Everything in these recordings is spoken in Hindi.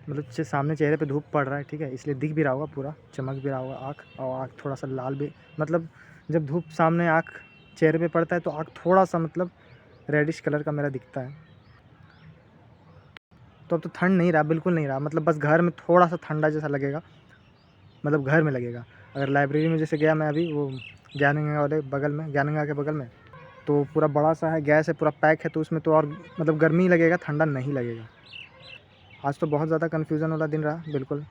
मतलब सामने चेहरे पे धूप पड़ रहा है, ठीक है, इसलिए दिख भी रहा होगा, पूरा चमक भी रहा होगा आँख, और आँख थोड़ा सा लाल भी, मतलब जब धूप सामने आँख चेहरे पे पड़ता है तो आँख थोड़ा सा मतलब रेडिश कलर का मेरा दिखता है। तो अब तो ठंड नहीं रहा, बिल्कुल नहीं रहा, मतलब बस घर में थोड़ा सा ठंडा जैसा लगेगा, मतलब घर में लगेगा। अगर लाइब्रेरी में जैसे गया मैं अभी, वो ज्ञान गंगा वाले बगल में, ज्ञान गंगा के बगल में, तो पूरा बड़ा सा है, गैस है, पूरा पैक है, तो उसमें तो और मतलब गर्मी लगेगा, ठंडा नहीं लगेगा। आज तो बहुत ज़्यादा कन्फ्यूज़न वाला दिन रहा, बिल्कुल।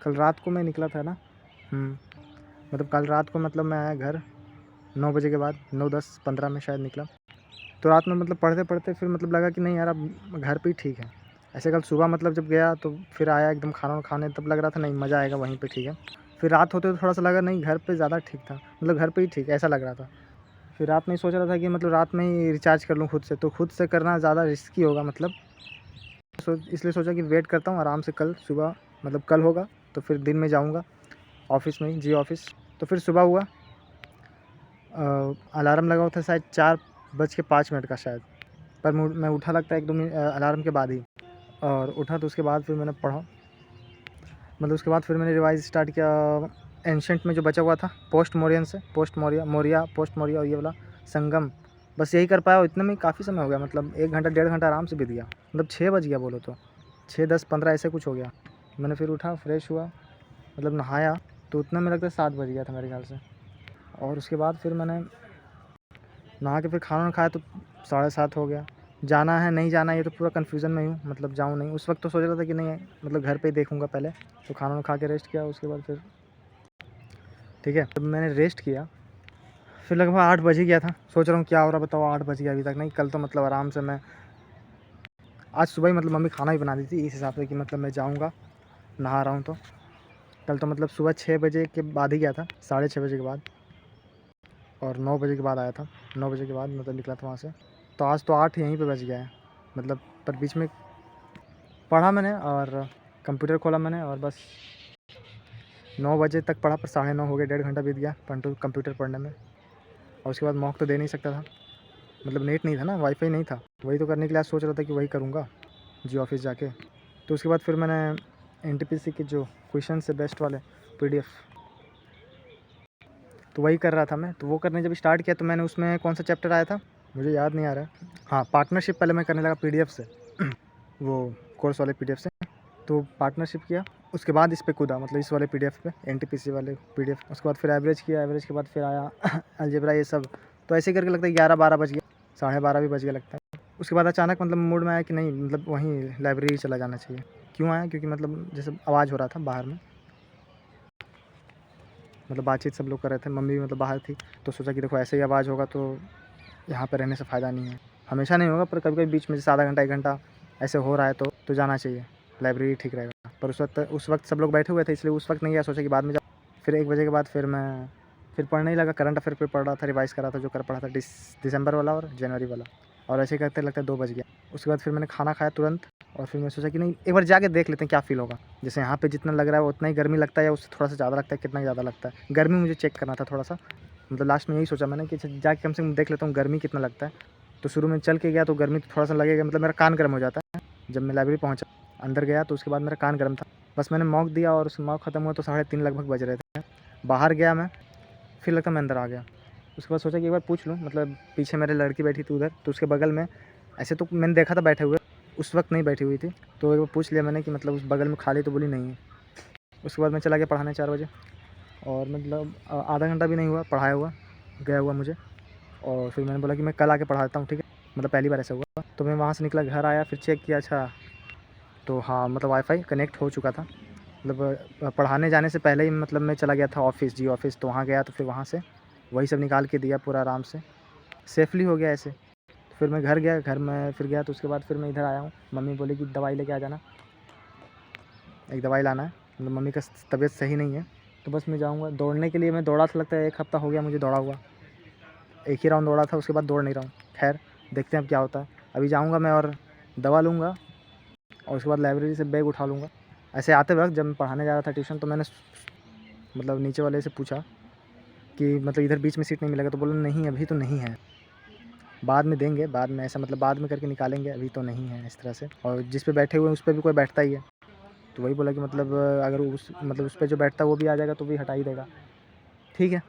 कल रात को मैं निकला था ना, मतलब कल रात को मतलब मैं आया घर 9 बजे के बाद, 9, 10, 15 में शायद निकला। तो रात में मतलब पढ़ते-पढ़ते फिर मतलब लगा कि नहीं यार, अब घर पे ही ठीक है। ऐसे कल सुबह मतलब जब गया तो फिर आया एकदम खाना खाने, तब लग रहा था नहीं मज़ा आएगा वहीं पे, ठीक है। फिर रात होते तो थोड़ा-सा लगा नहीं घर पे ज़्यादा ठीक था, मतलब घर पे ही ठीक है, ऐसा लग रहा था। फिर रात में ही सोच रहा था कि मतलब रात में ही रिचार्ज कर लूँ खुद से, तो खुद से करना ज़्यादा रिस्की होगा, मतलब इसलिए सोचा कि वेट करता हूँ आराम से, कल सुबह मतलब कल होगा तो फिर दिन में जाऊँगा ऑफ़िस में ही, जियो ऑफ़िस। तो फिर सुबह हुआ, अलार्म लगा हुआ था शायद 4:05 का शायद, पर मैं उठा लगता है 1-2 मिनट अलार्म के बाद ही, और उठा तो उसके बाद फिर मैंने पढ़ा, मतलब उसके बाद फिर मैंने रिवाइज़ स्टार्ट किया एंशिएंट में जो बचा हुआ था, पोस्ट मौर्यन से, पोस्ट मौर्य, मौर्य, पोस्ट मौर्य और ये वाला संगम, बस यही कर पाया, और इतने में काफ़ी समय हो गया, मतलब 1 घंटा 1.5 घंटा आराम से बीत गया, मतलब 6 बज गया बोलो तो, 6, 10, 15 ऐसे कुछ हो गया। मैंने फिर उठा, फ्रेश हुआ, मतलब नहाया, तो उतने में लगता है 7 बज गया था मेरे ख्याल से, और उसके बाद फिर मैंने नहा के फिर खाना वाना खाया तो 7:30 हो गया। जाना है नहीं जाना है ये तो पूरा कन्फ्यूज़न में हूँ, मतलब जाऊँ नहीं। उस वक्त तो सोच रहा था कि नहीं मतलब घर पे ही देखूँगा पहले, तो खाना वाना खा के रेस्ट किया, उसके बाद फिर ठीक है, जब मैंने रेस्ट किया फिर लगभग 8 बज ही गया था। सोच रहा हूँ क्या हो रहा बताओ, 8 बज गया अभी तक नहीं। कल तो मतलब आराम से मैं आज सुबह ही मतलब मम्मी खाना भी बना दी थी इस हिसाब से कि मतलब मैं जाऊँगा, नहा रहा हूँ तो। कल तो मतलब सुबह 6 बजे के बाद ही गया था, 6:30 बजे के बाद, और 9 बजे के बाद आया था। 9 बजे के बाद मतलब निकला था वहाँ से। तो आज तो 8 यहीं पे बज गया है, मतलब पर बीच में पढ़ा मैंने और कंप्यूटर खोला मैंने, और बस 9 बजे तक पढ़ा, पर 9:30 हो गए, 1.5 घंटा बीत गया कंप्यूटर पढ़ने में। और उसके बाद मॉक तो दे नहीं सकता था, मतलब नेट नहीं था ना, वाईफाई नहीं था। वही तो करने के लिए आज सोच रहा था कि वही करूँगा जियो ऑफिस जाके। तो उसके बाद फिर मैंने एनटीपीसी के जो क्वेश्चन से बेस्ट वाले पीडीएफ, तो वही कर रहा था मैं। तो वो करने जब स्टार्ट किया तो मैंने उसमें कौन सा चैप्टर आया था मुझे याद नहीं आ रहा है। हाँ, पार्टनरशिप पहले मैं करने लगा पीडीएफ से वो कोर्स वाले पीडीएफ से। तो पार्टनरशिप किया, उसके बाद इस पे कूदा, मतलब इस वाले पीडीएफ पे, एनटीपीसी वाले पीडीएफ। उसके बाद फिर एवरेज किया, एवरेज के बाद फिर आया अलजेब्रा ये सब। तो ऐसे करके लगता है 11-12 बज गया, 12:30 भी बज गया लगता है। उसके बाद अचानक मतलब मूड में आया कि नहीं मतलब वहीं लाइब्रेरी चला जाना चाहिए। क्यों आया, क्योंकि मतलब जैसे आवाज़ हो रहा था बाहर में, मतलब बातचीत सब लोग कर रहे थे, मम्मी भी मतलब बाहर थी, तो सोचा कि देखो ऐसे ही आवाज़ होगा तो यहाँ पर रहने से फ़ायदा नहीं है। हमेशा नहीं होगा, पर कभी-कभी बीच में जैसे आधा घंटा 1 घंटा ऐसे हो रहा है तो जाना चाहिए, लाइब्रेरी ठीक रहेगा। पर उस वक्त सब लोग बैठे हुए थे, इसलिए उस वक्त नहीं गया, सोचा कि बाद में जाऊँ। फिर 1 बजे के बाद फिर मैं फिर पढ़ने ही लगा, करंट अफेयर पे पढ़ रहा था, रिवाइज़ कर रहा था, जो कर पढ़ा था दिसंबर वाला और जनवरी वाला, और ऐसे करते लगता है 2 बज गया। उसके बाद फिर मैंने खाना खाया तुरंत, और फिर मैं सोचा कि नहीं एक बार जाके देख लेते हैं क्या फ़ील होगा। जैसे यहाँ पे जितना लग रहा है उतना ही गर्मी लगता है या उससे थोड़ा सा ज़्यादा लगता है, कितना ज़्यादा लगता है। गर्मी मुझे चेक करना था थोड़ा सा, मतलब लास्ट में यही सोचा मैंने कि जाके कम से कम देख लेता हूँ गर्मी कितना लगता है। तो शुरू में चल के गया तो गर्मी तो थोड़ा सा लगेगा, मतलब मेरा कान गर्म हो जाता है। जब मैं लाइब्रेरी पहुँचा, अंदर गया तो उसके बाद मेरा कान गर्म था। बस मैंने मॉक दिया और उस मॉक ख़त्म हुआ तो 3:30 लगभग बज रहे थे। बाहर गया मैं, फिर लगता मैं अंदर आ गया। उसके बाद सोचा कि एक बार पूछ लूँ, मतलब पीछे मेरे लड़की बैठी थी उधर, तो उसके बगल में ऐसे तो मैंने देखा था बैठे हुए, उस वक्त नहीं बैठी हुई थी, तो एक बार पूछ लिया मैंने कि मतलब उस बगल में खाली, तो बोली नहीं है। उसके बाद मैं चला गया पढ़ाने 4 बजे, और मतलब आधा घंटा भी नहीं हुआ पढ़ाया हुआ गया हुआ मुझे। और फिर मैंने बोला कि मैं कल आके पढ़ाता हूँ, ठीक है, मतलब पहली बार ऐसा हुआ। तो मैं वहाँ से निकला, घर आया, फिर चेक किया, अच्छा तो हाँ मतलब वाईफ़ाई कनेक्ट हो चुका था। मतलब पढ़ाने जाने से पहले ही मतलब मैं चला गया था ऑफ़िस, जियो ऑफ़िस, तो वहाँ गया तो फिर वहाँ से वही सब निकाल के दिया पूरा आराम से, सेफ़ली हो गया ऐसे। तो फिर मैं घर गया, घर में फिर गया तो उसके बाद फिर मैं इधर आया हूँ। मम्मी बोली कि दवाई लेके आ जाना, एक दवाई लाना है, मतलब मम्मी का तबीयत सही नहीं है। तो बस मैं जाऊँगा दौड़ने के लिए। मैं दौड़ा था लगता है 1 हफ़्ता हो गया मुझे दौड़ा हुआ, 1 ही राउंड दौड़ा था, उसके बाद दौड़ नहीं रहा हूँ। खैर देखते हैं अब क्या होता है। अभी जाऊँगा मैं और दवा लूँगा, और उसके बाद लाइब्रेरी से बैग उठा लूँगा। ऐसे आते वक्त जब मैं पढ़ाने जा रहा था ट्यूशन, तो मैंने मतलब नीचे वाले से पूछा कि मतलब इधर बीच में सीट नहीं मिलेगा, तो बोला नहीं अभी तो नहीं है, बाद में देंगे, बाद में, ऐसा मतलब बाद में करके निकालेंगे, अभी तो नहीं है, इस तरह से। और जिस पे बैठे हुए हैं उस पे भी कोई बैठता ही है, तो वही बोला कि मतलब अगर उस पर जो बैठता है वो भी आ जाएगा तो भी हटा ही देगा। ठीक है।